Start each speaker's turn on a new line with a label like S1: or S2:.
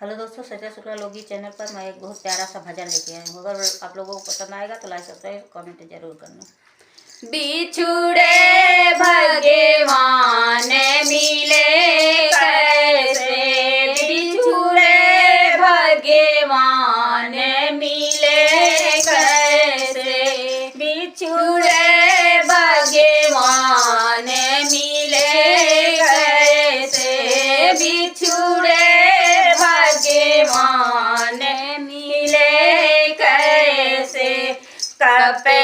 S1: Hello दोस्तों, सत्या शुक्ला लोगी channel पर मैं एक बहुत प्यारा सा भजन लेके आई हूँ। अगर आप लोगों को पसंद आएगा तो लाइक सब्सक्राइब कमेंट जरूर करना। बिछुड़े भगवान मिले कैसे, बिछुड़े भगवान मिले कैसे, बिछुड़े भगवान मिले कैसे, बिछुड़े भगवान मिले कैसे, कपे